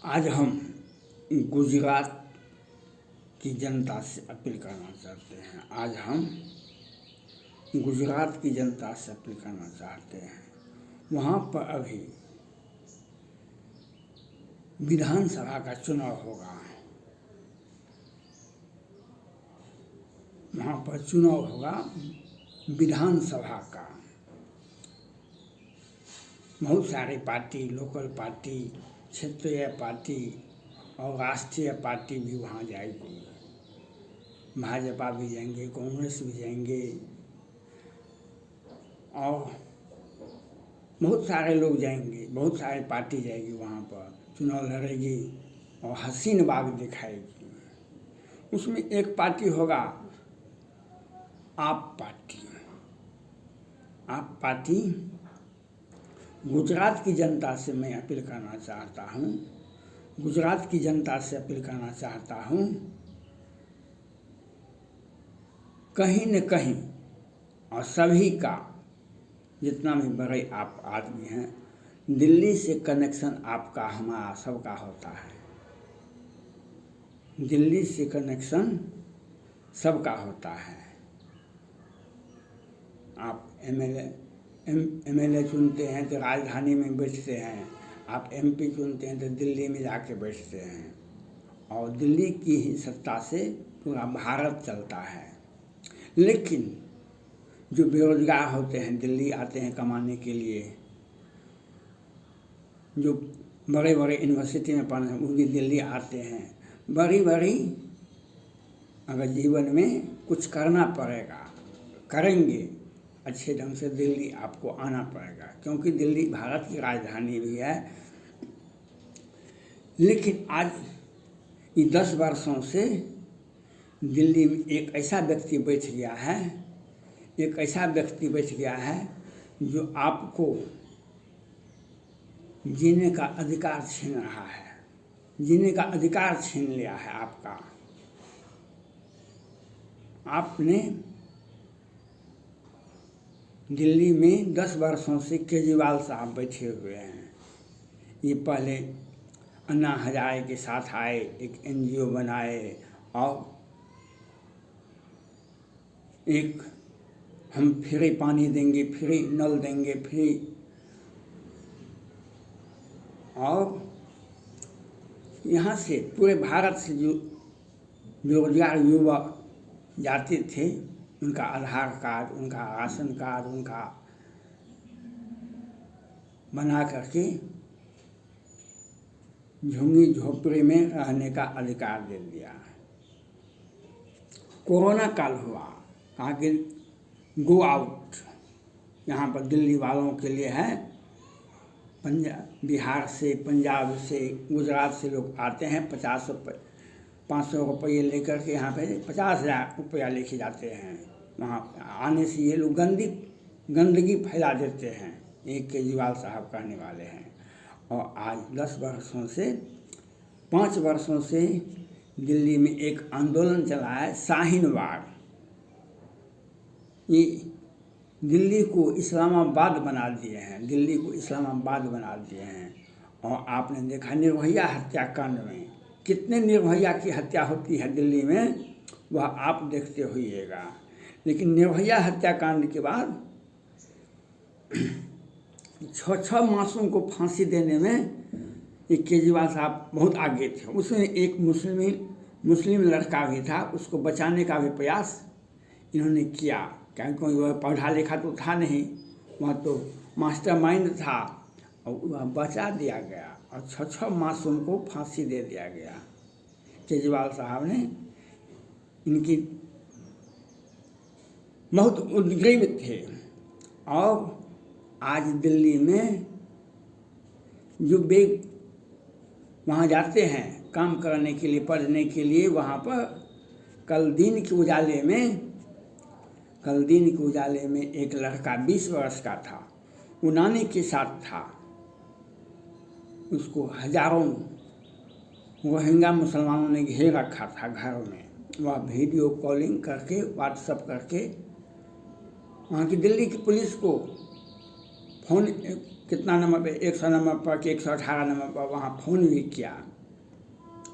आज हम गुजरात की जनता से अपील करना चाहते हैं। आज हम गुजरात की जनता से अपील करना चाहते हैं। वहाँ पर अभी विधानसभा का चुनाव होगा। वहाँ पर चुनाव होगा विधानसभा का। बहुत सारे पार्टी, लोकल पार्टी, क्षेत्रीय पार्टी और राष्ट्रीय पार्टी भी वहाँ जाएगी। भाजपा भी जाएंगे, कांग्रेस भी जाएंगे और बहुत सारे लोग जाएंगे, बहुत सारी पार्टी जाएगी वहाँ पर, चुनाव लड़ेगी और हसीन बाग दिखाएगी। उसमें एक पार्टी होगा आप पार्टी। आप पार्टी गुजरात की जनता से मैं अपील करना चाहता हूँ, गुजरात की जनता से अपील करना चाहता हूँ, कहीं न कहीं और सभी का, जितना भी बड़े आप आदमी हैं, दिल्ली से कनेक्शन आपका, हमारा, सबका होता है। दिल्ली से कनेक्शन सबका होता है। आप एमएलए चुनते हैं तो राजधानी में बैठते हैं, आप एमपी चुनते हैं तो दिल्ली में जाके बैठते हैं और दिल्ली की ही सत्ता से पूरा भारत चलता है। लेकिन जो बेरोजगार होते हैं, दिल्ली आते हैं कमाने के लिए, जो बड़े बड़े यूनिवर्सिटी में पढ़े हैं वो भी दिल्ली आते हैं। बड़ी अगर जीवन में कुछ करना पड़ेगा, करेंगे अच्छे ढंग से, दिल्ली आपको आना पड़ेगा, क्योंकि दिल्ली भारत की राजधानी भी है। लेकिन आज ये 10 वर्षों से दिल्ली में एक ऐसा व्यक्ति बैठ गया है, एक ऐसा व्यक्ति बैठ गया है जो आपको जीने का अधिकार छीन रहा है, जीने का अधिकार छीन लिया है आपका। आपने दिल्ली में 10 वर्षों से केजरीवाल साहब बैठे हुए हैं। ये पहले अन्ना हजारे के साथ आए, एक एनजीओ बनाए और एक हम फ्री पानी देंगे, फ्री नल देंगे, फ्री, और यहाँ से पूरे भारत से जो बेरोजगार युवा जाते थे, उनका आधार कार्ड, उनका राशन कार्ड, उनका बना करके झुग्गी झोपड़ी में रहने का अधिकार दे दिया। कोरोना काल हुआ, कहा कि गो आउट, यहाँ पर दिल्ली वालों के लिए है। बिहार से, पंजाब से, गुजरात से लोग आते हैं, 500 रुपये लेकर के यहाँ पे 50,000 रुपया लेके जाते हैं। वहाँ आने से ये लोग गंदगी फैला देते हैं, ये केजरीवाल साहब कहने वाले हैं। और आज 10 वर्षों से, 5 वर्षों से दिल्ली में एक आंदोलन चला है, शाहीन बाग। ये दिल्ली को इस्लामाबाद बना दिए हैं, दिल्ली को इस्लामाबाद बना दिए हैं। और आपने देखा निर्भया हत्याकांड में कितने निर्भया की हत्या होती है दिल्ली में, वह आप देखते होइएगा। लेकिन निर्भया हत्याकांड के बाद 6 मासूम को फांसी देने में ये केजरीवाल साहब बहुत आगे थे। उसमें एक मुस्लिम लड़का भी था, उसको बचाने का भी प्रयास इन्होंने किया, क्योंकि वह पढ़ा लिखा तो था नहीं, वह तो मास्टरमाइंड था, और वह बचा दिया गया और 6 मासूम को फांसी दे दिया गया। केजरीवाल साहब ने इनकी बहुत उद्ग्रीव थे। और आज दिल्ली में जो वहाँ जाते हैं काम करने के लिए, पढ़ने के लिए, वहाँ पर कल दिन के उजाले में एक लड़का 20 वर्ष का था, वो नानी के साथ था। उसको हजारों रोहिंग्या मुसलमानों ने घेर रखा था घर में। वह वीडियो कॉलिंग करके, व्हाट्सएप करके वहाँ की दिल्ली की पुलिस को फ़ोन, कितना नंबर पे, 100 नंबर पर कि 118 नंबर पर वहाँ फ़ोन भी किया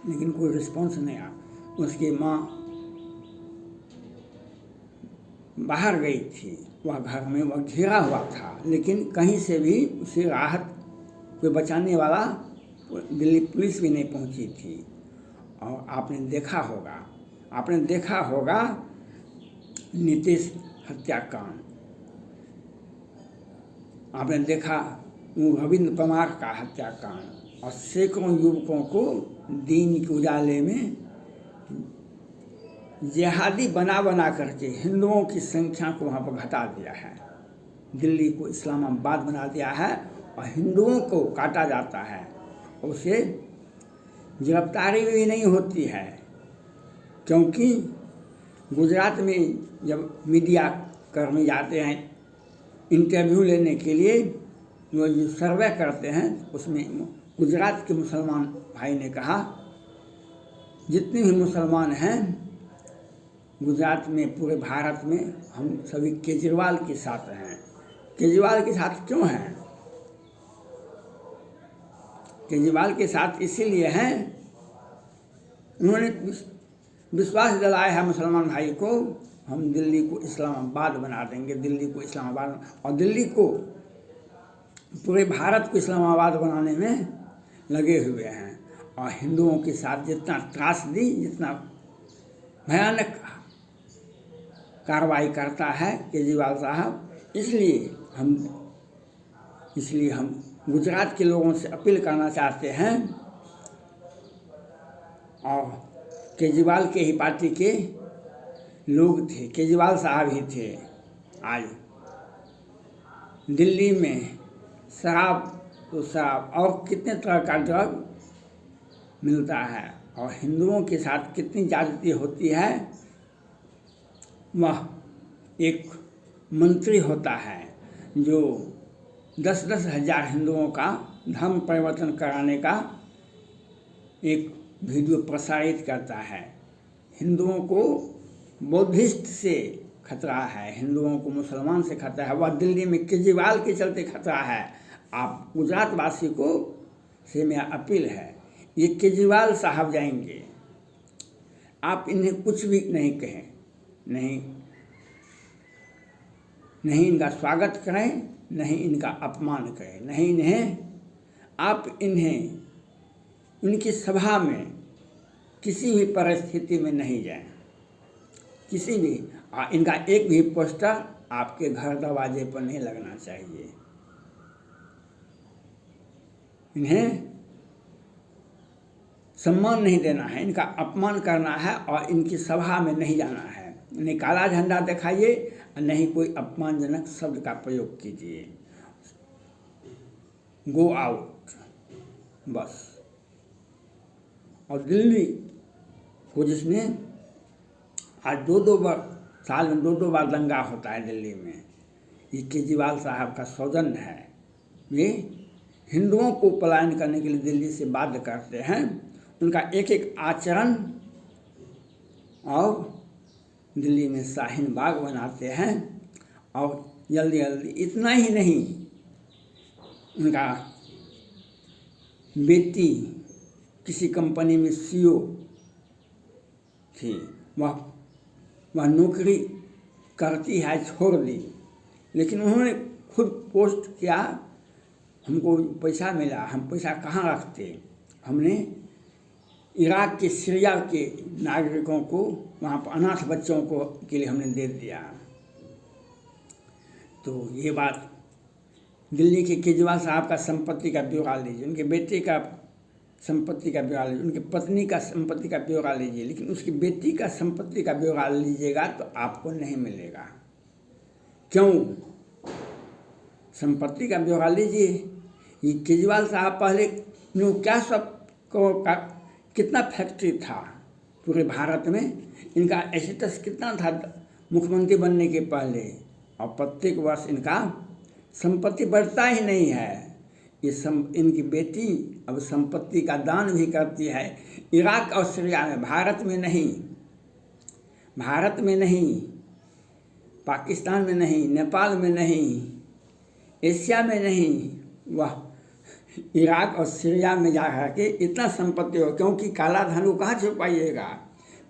लेकिन कोई रिस्पॉन्स नहीं आया। उसकी माँ बाहर गई थी, वह घर में वह घिरा हुआ था, लेकिन कहीं से भी उसे राहत, कोई बचाने वाला दिल्ली पुलिस भी नहीं पहुंची थी। और आपने देखा होगा नीतीश हत्याकांड, आपने देखा रविंद्र कुमार का हत्याकांड, और सैकड़ों युवकों को दीन के उजाले में जिहादी बना करके हिंदुओं की संख्या को वहाँ पर घटा दिया है। दिल्ली को इस्लामाबाद बना दिया है और हिंदुओं को काटा जाता है, उसे गिरफ्तारी भी नहीं होती है। क्योंकि गुजरात में जब मीडिया कर्मी जाते हैं इंटरव्यू लेने के लिए, वो जो सर्वे करते हैं, उसमें गुजरात के मुसलमान भाई ने कहा जितने भी मुसलमान हैं गुजरात में, पूरे भारत में, हम सभी केजरीवाल के साथ हैं। केजरीवाल के साथ क्यों हैं? केजरीवाल के साथ इसीलिए हैं, उन्होंने विश्वास दिलाया है मुसलमान भाई को, हम दिल्ली को इस्लामाबाद बना देंगे, दिल्ली को इस्लामाबाद, और दिल्ली को, पूरे भारत को इस्लामाबाद बनाने में लगे हुए हैं। और हिंदुओं के साथ जितना त्रासदी, जितना भयानक कार्रवाई करता है केजरीवाल साहब, इसलिए हम गुजरात के लोगों से अपील करना चाहते हैं, और केजरीवाल के ही पार्टी के लोग थे, केजरीवाल साहब ही थे। आज दिल्ली में शराब तो शराब और कितने तरह का ड्रग मिलता है, और हिंदुओं के साथ कितनी ज्यादती होती है। वह एक मंत्री होता है जो 10-10 हज़ार हिंदुओं का धर्म परिवर्तन कराने का एक वीडियो प्रसारित करता है। हिंदुओं को बौद्धिस्ट से खतरा है, हिंदुओं को मुसलमान से खतरा है, वह दिल्ली में केजरीवाल के चलते खतरा है। आप गुजरात वासी को से मेरा अपील है, ये केजरीवाल साहब जाएंगे, आप इन्हें कुछ भी नहीं कहें, नहीं इनका स्वागत करें, नहीं इनका अपमान करें, नहीं इन्हें, आप इन्हें इनकी सभा में किसी भी परिस्थिति में नहीं जाएं, किसी भी, इनका एक भी पोस्टर आपके घर दरवाजे पर नहीं लगना चाहिए। इन्हें सम्मान नहीं देना है, इनका अपमान करना है, और इनकी सभा में नहीं जाना है। इन्हें काला झंडा दिखाइए और नहीं कोई अपमानजनक शब्द का प्रयोग कीजिए। गो आउट बस। और दिल्ली को जिसने आज 2-2 बार, साल में 2-2 बार दंगा होता है दिल्ली में, ये केजरीवाल साहब का सौजन्य है। वे हिंदुओं को पलायन करने के लिए दिल्ली से बाध्य करते हैं, उनका एक एक आचरण, और दिल्ली में शाहीन बाग बनाते हैं। और जल्दी जल्दी, इतना ही नहीं, उनका बेटी किसी कंपनी में सीईओ थी, वह नौकरी करती है, छोड़ दी, लेकिन उन्होंने खुद पोस्ट किया, हमको पैसा मिला, हम पैसा कहाँ रखते, हमने इराक के, सीरिया के नागरिकों को, वहाँ पर अनाथ बच्चों को के लिए हमने दे दिया। तो ये बात, दिल्ली के केजरीवाल साहब का संपत्ति का ब्यौरा लीजिए, उनके बेटे का संपत्ति का ब्यौरा लीजिए, उनकी पत्नी का संपत्ति का ब्यौरा लीजिए, लेकिन उसकी बेटी का संपत्ति का ब्यौरा लीजिएगा तो आपको नहीं मिलेगा। क्यों? संपत्ति का ब्यौरा लीजिए। ये केजरीवाल साहब पहले क्या सब का कितना फैक्ट्री था पूरे भारत में, इनका स्टेटस कितना था मुख्यमंत्री बनने के पहले, और प्रत्येक वर्ष इनका संपत्ति बढ़ता ही नहीं है। इनकी बेटी अब संपत्ति का दान भी करती है इराक और सीरिया में, भारत में नहीं, पाकिस्तान में नहीं, नेपाल में नहीं, एशिया में नहीं, वह इराक और सीरिया में जा के इतना संपत्ति हो, क्योंकि काला धन को कहाँ छुपाइएगा,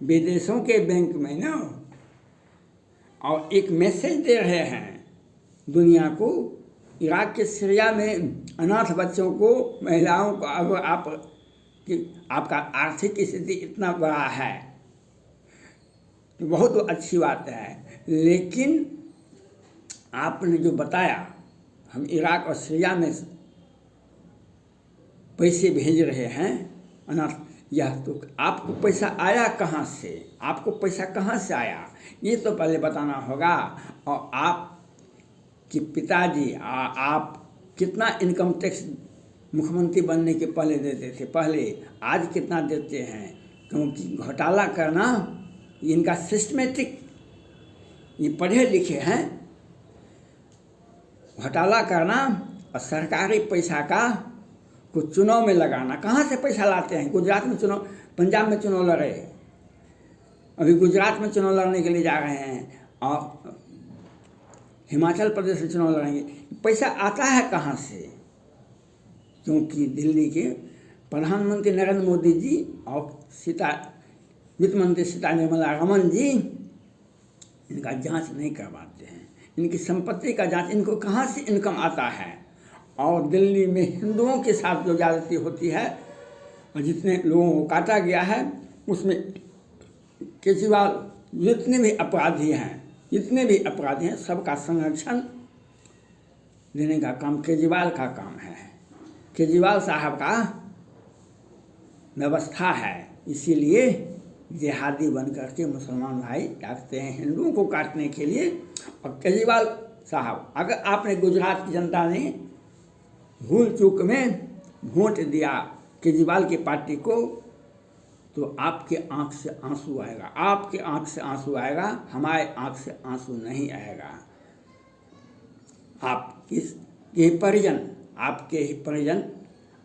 विदेशों के बैंक में ना। और एक मैसेज दे रहे हैं दुनिया को, इराक के सीरिया में अनाथ बच्चों को, महिलाओं को, अगर आपका आर्थिक स्थिति इतना बड़ा है तो बहुत अच्छी बात है, लेकिन आपने जो बताया हम इराक और सीरिया में पैसे भेज रहे हैं अनाथ, यह तो आपको पैसा आया कहाँ से, आपको पैसा कहाँ से आया ये तो पहले बताना होगा। और आप कि पिताजी आप कितना इनकम टैक्स मुख्यमंत्री बनने के पहले देते थे, पहले आज कितना देते हैं, क्योंकि घोटाला करना इनका सिस्टमेटिक, ये पढ़े लिखे हैं, घोटाला करना और सरकारी पैसा का कुछ चुनाव में लगाना। कहाँ से पैसा लाते हैं, गुजरात में चुनाव, पंजाब में चुनाव लड़े, अभी गुजरात में चुनाव लड़ने के लिए जा रहे हैं और हिमाचल प्रदेश में चुनाव लड़ेंगे, पैसा आता है कहाँ से, क्योंकि दिल्ली के प्रधानमंत्री नरेंद्र मोदी जी और वित्त मंत्री सीतारमण रमन जी इनका जांच नहीं करवाते हैं, इनकी संपत्ति का जांच, इनको कहाँ से इनकम आता है। और दिल्ली में हिंदुओं के साथ जो ज्यादती होती है और जितने लोगों को काटा गया है उसमें केजरीवाल जितने भी अपराधी हैं सबका संरक्षण देने का काम केजरीवाल का काम है, केजरीवाल साहब का व्यवस्था है। इसीलिए जिहादी बन करके मुसलमान भाई जागते हैं हिंदुओं को काटने के लिए। और केजरीवाल साहब, अगर आपने गुजरात की जनता ने भूल चूक में वोट दिया केजरीवाल की पार्टी को, तो आपके आंख से आंसू आएगा, आपके आंख से आंसू आएगा, हमारे आंख से आंसू नहीं आएगा। आपके ही परिजन,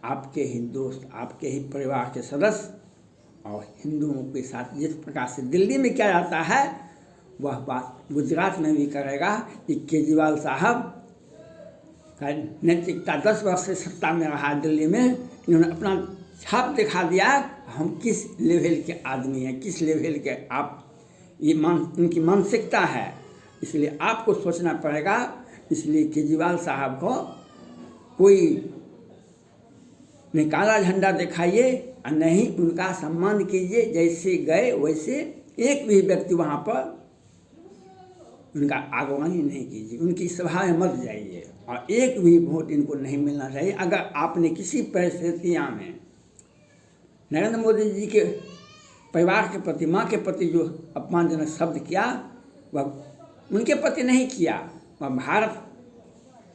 आपके ही दोस्त, आपके ही परिवार के सदस्य और हिंदुओं के साथ जिस प्रकार से दिल्ली में किया जाता है वह बात गुजरात में भी करेगा। कि केजरीवाल साहब का नैतिकता 10 वर्ष से सत्ता में रहा दिल्ली में, इन्होंने अपना छाप दिखा दिया हम किस लेवल के आदमी हैं, किस लेवल के आप, ये इनकी मानसिकता है। इसलिए आपको सोचना पड़ेगा। इसलिए केजरीवाल साहब को कोई न काला झंडा दिखाइए और नहीं उनका सम्मान कीजिए, जैसे गए वैसे एक भी व्यक्ति वहाँ पर उनका आगवानी नहीं कीजिए, उनकी सभा में मत जाइए और एक भी वोट इनको नहीं मिलना चाहिए। अगर आपने किसी परिस्थितियाँ में नरेंद्र मोदी जी के परिवार के प्रति, माँ के प्रति जो अपमानजनक शब्द किया वह उनके प्रति नहीं किया, वह भारत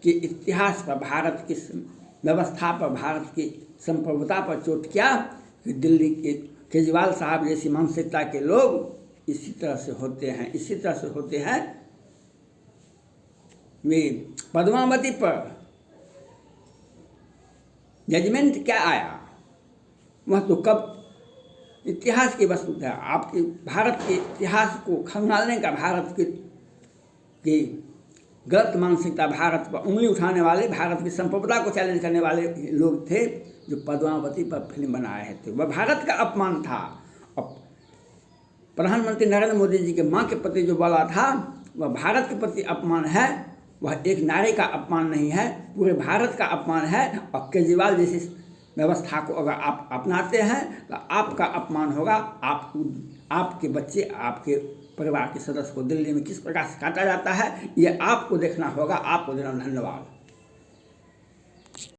के इतिहास पर, भारत की व्यवस्था पर, भारत की संप्रभुता पर चोट किया। कि दिल्ली के केजरीवाल साहब जैसी मानसिकता के लोग इसी तरह से होते हैं। वे पद्मावती पर जजमेंट क्या आया वह तो कब इतिहास की वस्तु था। आपके भारत के इतिहास को खंगालने का, भारत की गलत मानसिकता, भारत पर उंगली उठाने वाले, भारत की संप्रभुता को चैलेंज करने वाले लोग थे जो पद्मावती पर फिल्म बनाए थे। वह भारत का अपमान था। और प्रधानमंत्री नरेंद्र मोदी जी के माँ के प्रति जो बोला था वह भारत के प्रति अपमान है, वह एक नारी का अपमान नहीं है, पूरे भारत का अपमान है। और केजरीवाल जैसी व्यवस्था को अगर आप अपनाते हैं तो आपका अपमान होगा। आपके बच्चे, आपके परिवार के सदस्य को दिल्ली में किस प्रकार से काटा जाता है ये आपको देखना होगा। आपको देना धन्यवाद।